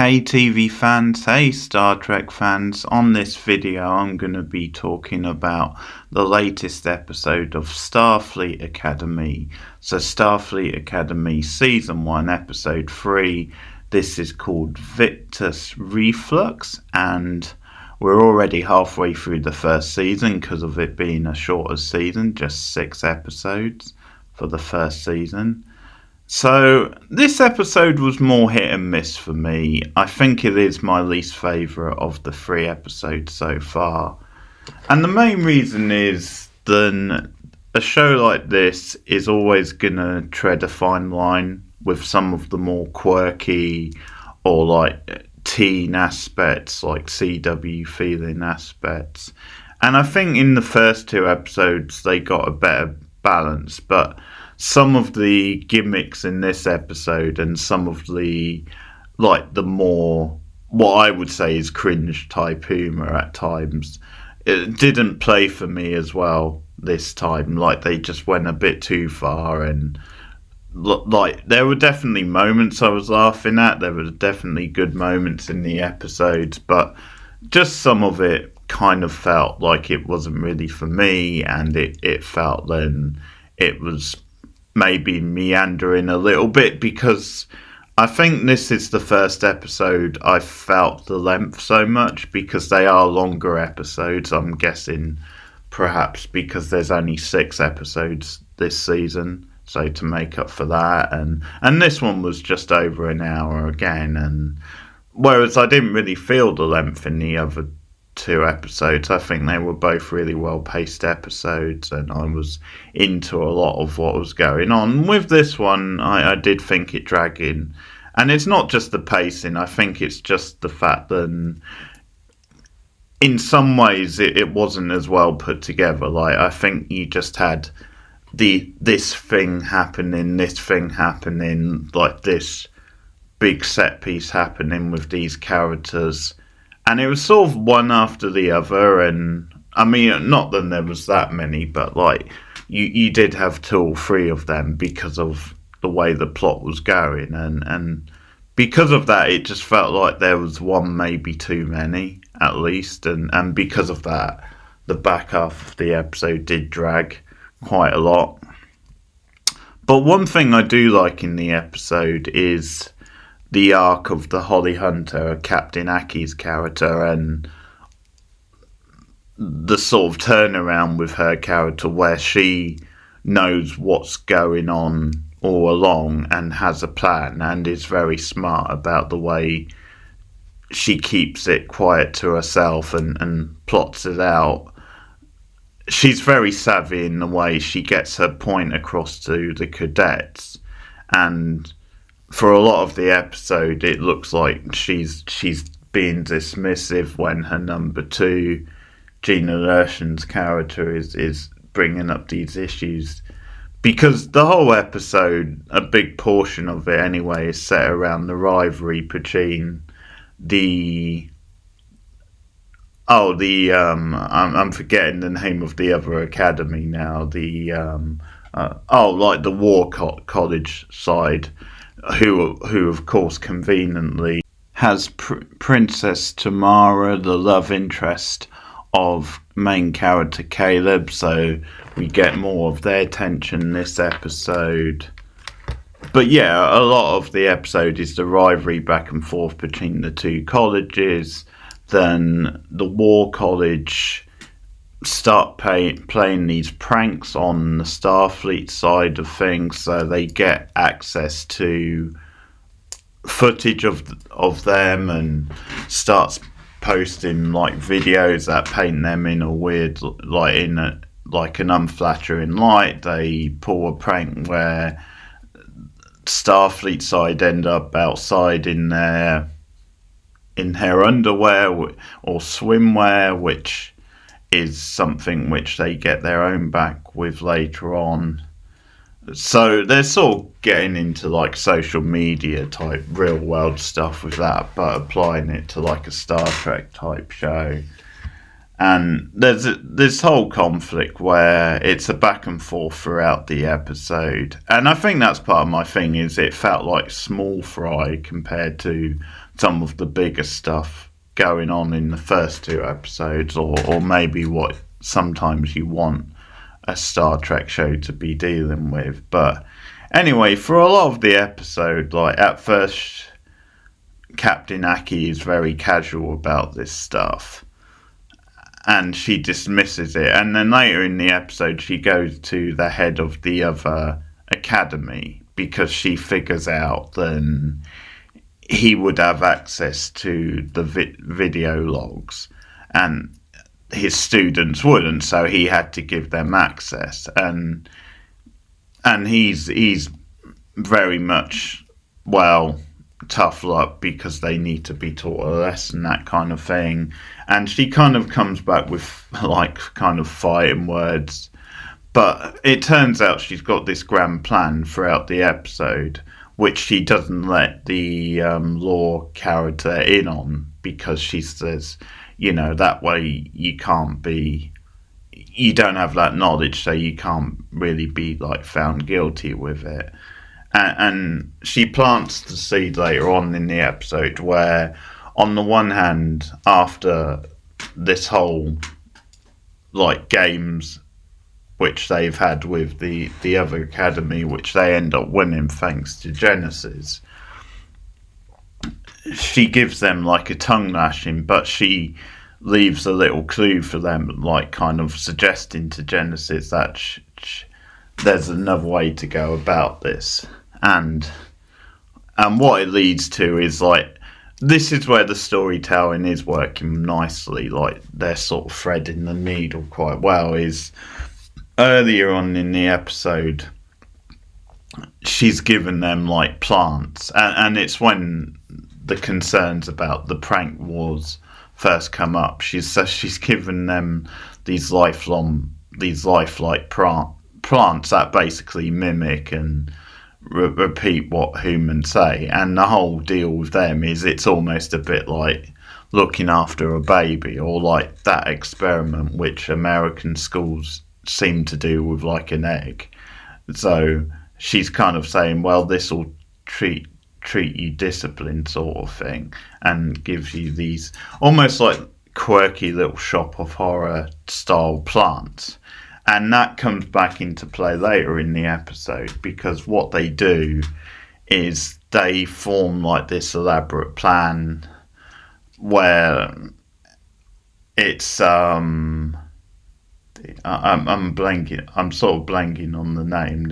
Hey TV fans, hey Star Trek fans, on this video I'm going to be talking about the latest episode of Starfleet Academy. So Starfleet Academy Season 1 Episode 3, this is called Vitus Reflux, and we're already halfway through the first season because of it being a shorter season, just 6 episodes for the first season. So, this episode was more hit and miss for me. I think it is my least favourite of the 3 episodes so far. And the main reason is that a show like this is always going to tread a fine line with some of the more quirky or like teen aspects, like CW feeling aspects. And I think in the first 2 episodes they got a better balance, but some of the gimmicks in this episode and some of the more, what I would say is cringe type humour at times, it didn't play for me as well this time. Like, they just went a bit too far, and like there were definitely moments I was laughing at, there were definitely good moments in the episodes, but just some of it kind of felt like it wasn't really for me, and it felt then it was maybe meandering a little bit, because I think this is the first episode I felt the length so much, because they are longer episodes. I'm guessing perhaps because there's only 6 episodes this season, so to make up for that, and this one was just over an hour again, and whereas I didn't really feel the length in the other 2 episodes, I think they were both really well paced episodes, and I was into a lot of what was going on. With this one, I did think it dragging, and it's not just the pacing, I think it's just the fact that in some ways it wasn't as well put together. Like, I think you just had this thing happening, like this big set piece happening with these characters, and it was sort of one after the other. And I mean, not that there was that many, but like you did have 2 or 3 of them because of the way the plot was going, and because of that it just felt like there was one, maybe too many at least, and because of that the back half of the episode did drag quite a lot. But one thing I do like in the episode is the arc of the Holly Hunter, Captain Aki's character, and the sort of turnaround with her character where she knows what's going on all along and has a plan, and is very smart about the way she keeps it quiet to herself and plots it out. She's very savvy in the way she gets her point across to the cadets, and for a lot of the episode it looks like she's being dismissive when her number 2, Gina Lershan's character, is bringing up these issues, because the whole episode, a big portion of it anyway, is set around the rivalry between I'm forgetting the name of the other academy now, the War College side, who of course conveniently has Princess Tamara, the love interest of main character Caleb, so we get more of their tension this episode. But yeah, a lot of the episode is the rivalry back and forth between the 2 colleges. Then the War College start playing these pranks on the Starfleet side of things, so they get access to footage of them and starts posting like videos that paint them in a weird, like an unflattering light. They pull a prank where Starfleet side end up outside in their underwear or swimwear, which is something which they get their own back with later on. So they're sort of getting into like social media type real world stuff with that, but applying it to like a Star Trek type show. And there's this whole conflict where it's a back and forth throughout the episode. And I think that's part of my thing, is it felt like small fry compared to some of the bigger stuff going on in the first 2 episodes, or maybe what sometimes you want a Star Trek show to be dealing with. But anyway, for a lot of the episode, like at first Captain Aki is very casual about this stuff and she dismisses it, and then later in the episode she goes to the head of the other academy because she figures out then he would have access to the video logs and his students wouldn't, so he had to give them access, and he's very much, well, tough luck because they need to be taught a lesson, that kind of thing. And she kind of comes back with like kind of fighting words, but it turns out she's got this grand plan throughout the episode which she doesn't let the law character in on, because she says, you know, that way you don't have that knowledge, so you can't really be like found guilty with it. And she plants the seed later on in the episode where, on the one hand, after this whole like games which they've had with the other academy, which they end up winning thanks to Genesis, she gives them like a tongue lashing, but she leaves a little clue for them, like kind of suggesting to Genesis that there's another way to go about this. And what it leads to is like, this is where the storytelling is working nicely, like they're sort of threading the needle quite well, is earlier on in the episode she's given them like plants, and it's when the concerns about the prank wars first come up. She's given them these lifelike plants that basically mimic and repeat what humans say, and the whole deal with them is it's almost a bit like looking after a baby, or like that experiment which American schools seem to do with like an egg. So she's kind of saying, well, this will treat you disciplined, sort of thing, and gives you these almost like quirky little shop of horror style plants. And that comes back into play later in the episode, because what they do is they form like this elaborate plan where it's I'm sort of blanking on the name.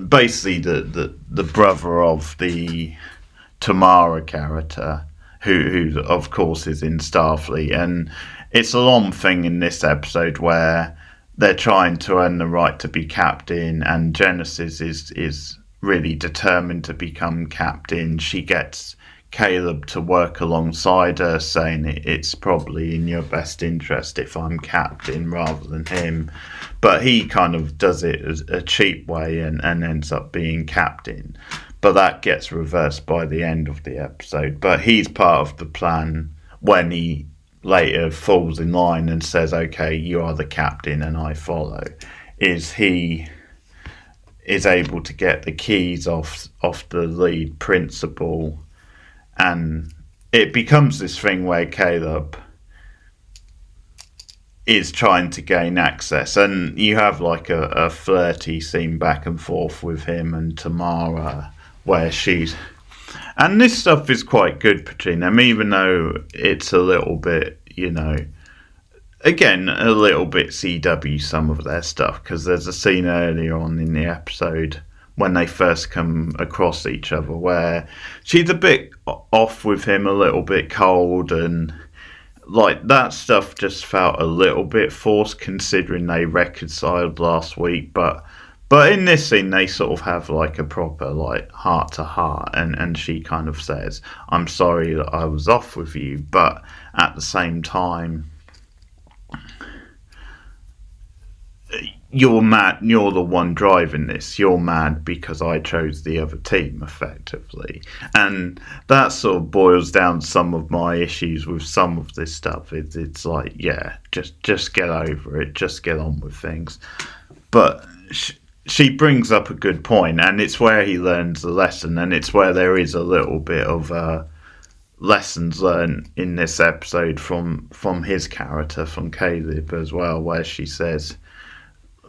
Basically the brother of the Tamara character, who of course is in Starfleet, and it's a long thing in this episode where they're trying to earn the right to be captain, and Genesis is really determined to become captain. She gets Caleb to work alongside her, saying it's probably in your best interest if I'm captain rather than him, but he kind of does it as a cheap way and ends up being captain. But that gets reversed by the end of the episode. But he's part of the plan when he later falls in line and says, okay, you are the captain and I follow, is he is able to get the keys off the lead principal. And it becomes this thing where Caleb is trying to gain access, and you have like a flirty scene back and forth with him and Tamara, where and this stuff is quite good between them, even though it's a little bit, you know, again, a little bit CW, some of their stuff, because there's a scene earlier on in the episode when they first come across each other where she's a bit off with him, a little bit cold, and like that stuff just felt a little bit forced considering they reconciled last week. But in this scene they sort of have like a proper like heart to heart, and she kind of says, I'm sorry that I was off with you, but at the same time, you're mad, you're the one driving this, you're mad because I chose the other team, effectively. And that sort of boils down some of my issues with some of this stuff. It's like, yeah, just get over it, just get on with things. But she brings up a good point, and it's where he learns the lesson, and it's where there is a little bit of lessons learned in this episode from his character, from Caleb as well, where she says,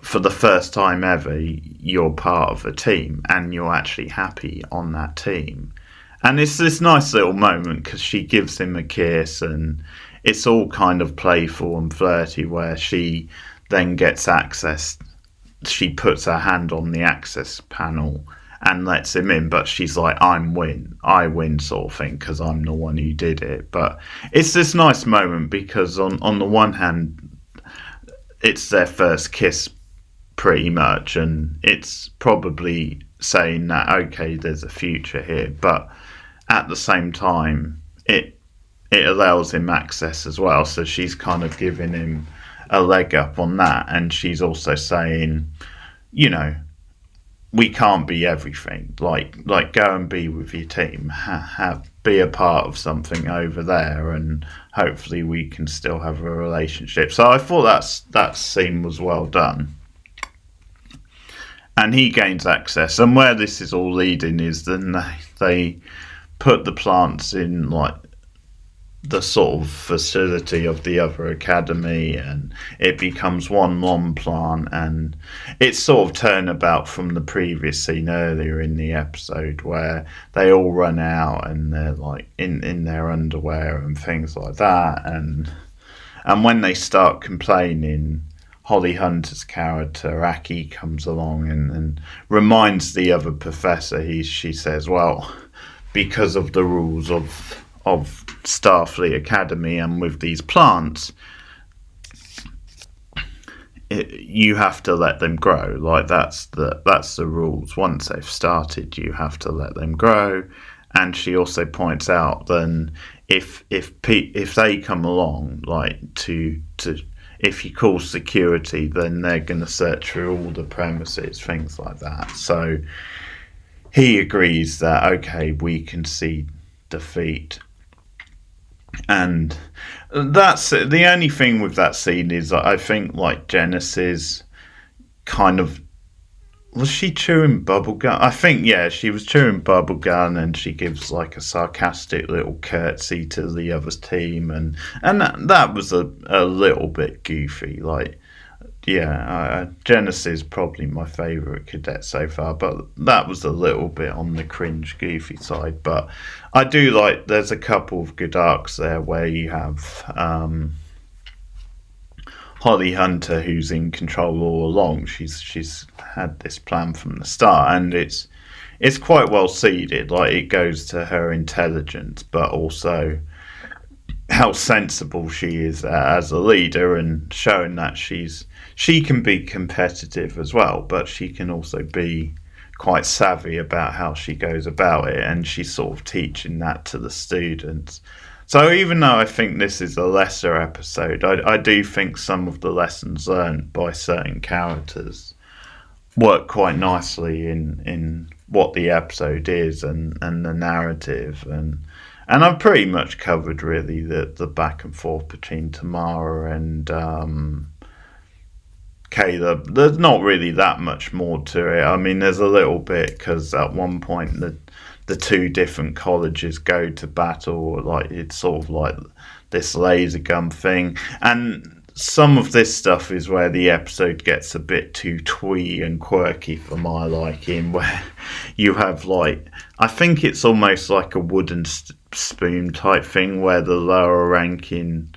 for the first time ever, you're part of a team and you're actually happy on that team. And it's this nice little moment because she gives him a kiss, and it's all kind of playful and flirty, where she then gets access. She puts her hand on the access panel and lets him in, but she's like, I win sort of thing, because I'm the one who did it. But it's this nice moment because on the one hand, it's their first kiss pretty much, and it's probably saying that, okay, there's a future here, but at the same time, it allows him access as well, so she's kind of giving him a leg up on that, and she's also saying, you know, we can't be everything. Like go and be with your team, be a part of something over there, and hopefully we can still have a relationship. So I thought that scene was well done. And he gains access, and where this is all leading is then they put the plants in like the sort of facility of the other academy, and it becomes one long plant, and it's sort of turnabout from the previous scene earlier in the episode where they all run out and they're like in their underwear and things like that, and when they start complaining, Holly Hunter's character Aki comes along and reminds the other professor. She says, well, because of the rules of Starfleet Academy and with these plants, you have to let them grow. Like that's the rules. Once they've started, you have to let them grow. And she also points out then if they come along, like to if you call security, then they're going to search through all the premises, things like that. So he agrees that, okay, we concede defeat. And that's the only thing with that scene is I think like Genesis kind of, was she chewing bubblegum? I think, yeah, she was chewing bubblegum, and she gives like a sarcastic little curtsy to the other team, and that was a little bit goofy. Like, yeah, Genesis is probably my favourite cadet so far, but that was a little bit on the cringe, goofy side. But I do like, there's a couple of good arcs there where you have Holly Hunter, who's in control all along. She's had this plan from the start, and it's quite well seeded. Like, it goes to her intelligence, but also how sensible she is as a leader, and showing that she can be competitive as well, but she can also be quite savvy about how she goes about it, and she's sort of teaching that to the students. So even though I think this is a lesser episode, I do think some of the lessons learned by certain characters work quite nicely in what the episode is and the narrative, and I've pretty much covered really the back and forth between Tamara and Caleb. There's not really that much more to it. I mean, there's a little bit because at one point the two different colleges go to battle. Like, it's sort of like this laser gun thing, and some of this stuff is where the episode gets a bit too twee and quirky for my liking, where you have like, I think it's almost like a wooden spoon type thing where the lower ranking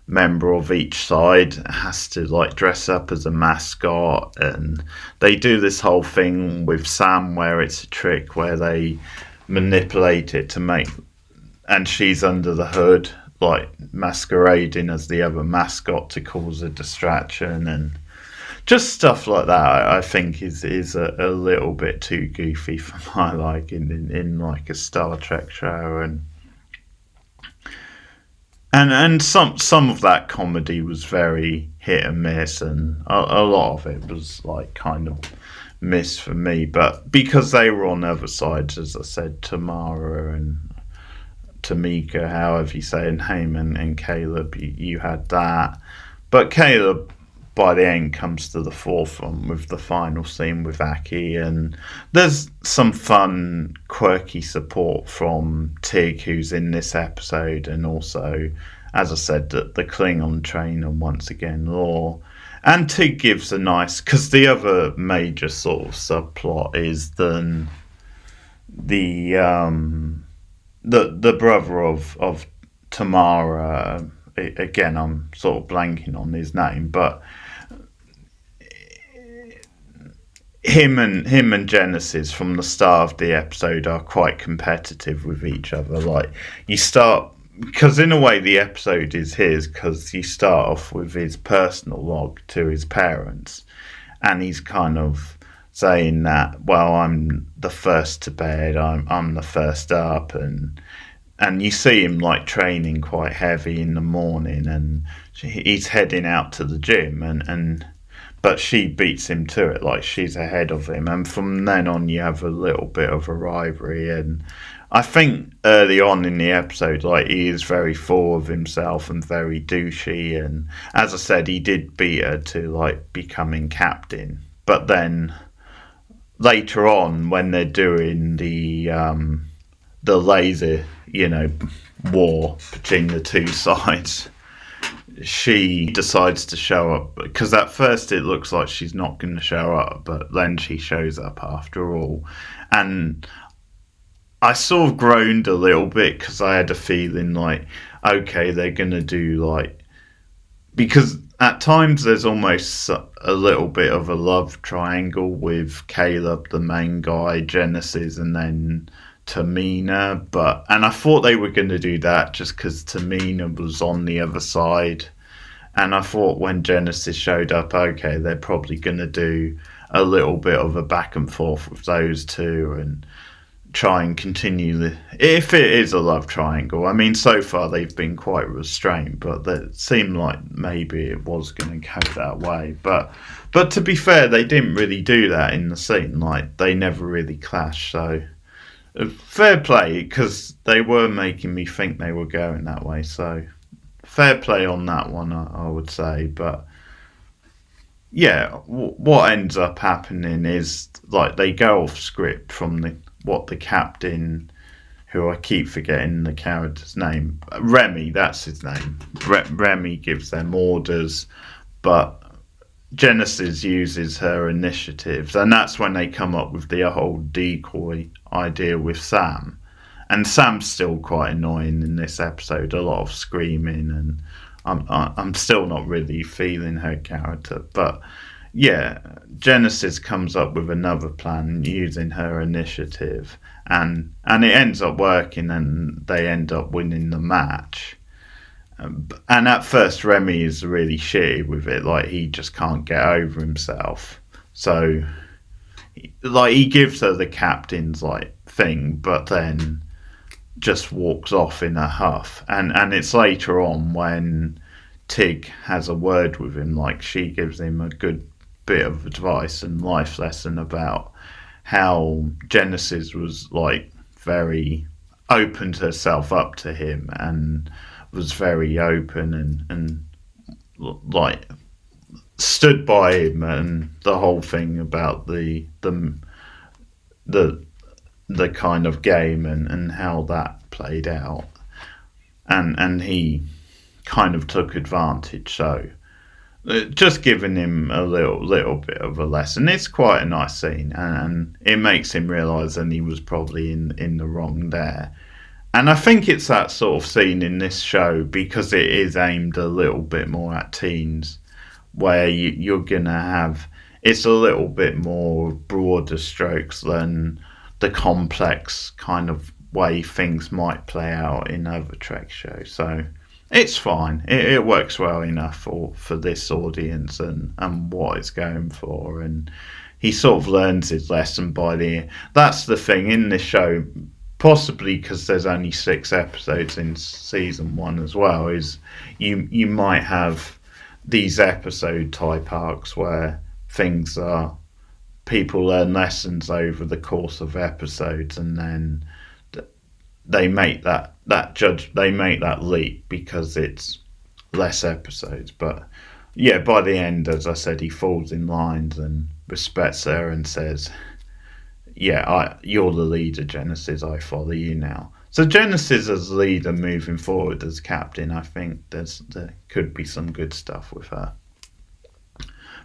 member of each side has to like dress up as a mascot, and they do this whole thing with Sam where it's a trick where they manipulate it to make, and she's under the hood like masquerading as the other mascot to cause a distraction, and just stuff like that I think is a little bit too goofy for my liking in like a Star Trek show, and some of that comedy was very hit and miss, and a lot of it was like kind of miss for me, but because they were on other sides, as I said, Tamara and Tamika, however you say her name, and Caleb, you had that. But Caleb, by the end comes to the forefront with the final scene with Aki, and there's some fun, quirky support from Tig, who's in this episode, and also, as I said, the Klingon trainer once again, Law. And Tig gives a nice, because the other major sort of subplot is the brother of Tamara. Again, I'm sort of blanking on his name, but him and Genesis from the start of the episode are quite competitive with each other. Like, you start, because in a way the episode is his, because you start off with his personal log to his parents, and he's kind of saying that, well, I'm the first to bed, I'm the first up, and you see him like training quite heavy in the morning, and he's heading out to the gym, but she beats him to it, like she's ahead of him, and from then on you have a little bit of a rivalry. And I think early on in the episode, like, he is very full of himself and very douchey, and as I said, he did beat her to like becoming captain, but then later on when they're doing the laser, war between the two sides, she decides to show up, because at first it looks like she's not going to show up, but then she shows up after all. And I sort of groaned a little bit, because I had a feeling like, okay, they're going to do like, because at times there's almost a little bit of a love triangle with Caleb, the main guy, Genesis, and then Tamina, and I thought they were going to do that just because Tamina was on the other side, and I thought when Genesis showed up, okay, they're probably going to do a little bit of a back and forth with those two and try and continue if it is a love triangle. I mean, so far they've been quite restrained, but it seemed like maybe it was going to go that way. But to be fair, they didn't really do that in the scene. Like, they never really clashed, so fair play, because they were making me think they were going that way, so fair play on that one, I would say. But yeah, what ends up happening is, like, they go off script from what the captain, who I keep forgetting the character's name, Remy, that's his name, Remy gives them orders, but Genesis uses her initiatives, and that's when they come up with the whole decoy idea with Sam. And Sam's still quite annoying in this episode, a lot of screaming, and I'm still not really feeling her character. But yeah, Genesis comes up with another plan using her initiative, and it ends up working, and they end up winning the match. And at first Remy is really shitty with it, like, he just can't get over himself, so like he gives her the captain's like thing, but then just walks off in a huff, and it's later on when Tig has a word with him, like, she gives him a good bit of advice and life lesson about how Genesis was like very opened herself up to him and was very open and like stood by him, and the whole thing about the kind of game and how that played out, and he kind of took advantage, so just giving him a little bit of a lesson. It's quite a nice scene, and it makes him realise that he was probably in the wrong there. And I think it's that sort of scene in this show, because it is aimed a little bit more at teens, where you're going to have, it's a little bit more broader strokes than the complex kind of way things might play out in other Trek shows. So it's fine. It works well enough for this audience and what it's going for. And he sort of learns his lesson that's the thing in this show, possibly because there's only 6 episodes in season 1 as well, is you might have these episode type arcs where people learn lessons over the course of episodes, and then they make that leap because it's less episodes. But yeah, by the end, as I said, he falls in lines and respects her and says, "Yeah, you're the leader, Genesis. I follow you now." So Genesis as leader moving forward as captain, I think there could be some good stuff with her.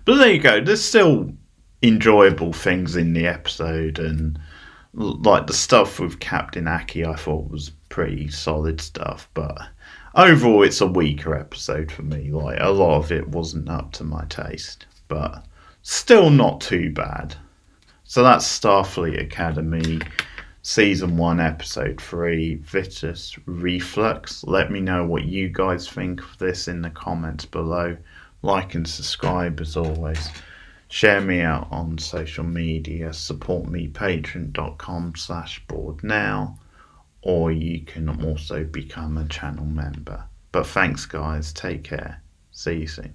But there you go. There's still enjoyable things in the episode, and like the stuff with Captain Aki, I thought was pretty solid stuff. But overall, it's a weaker episode for me. Like a lot of it wasn't up to my taste, but still not too bad. So that's Starfleet Academy Season 1, Episode 3, Vitus Reflux. Let me know what you guys think of this in the comments below. Like and subscribe as always. Share me out on social media. Support me, patreon.com/borednow. Or you can also become a channel member. But thanks guys, take care. See you soon.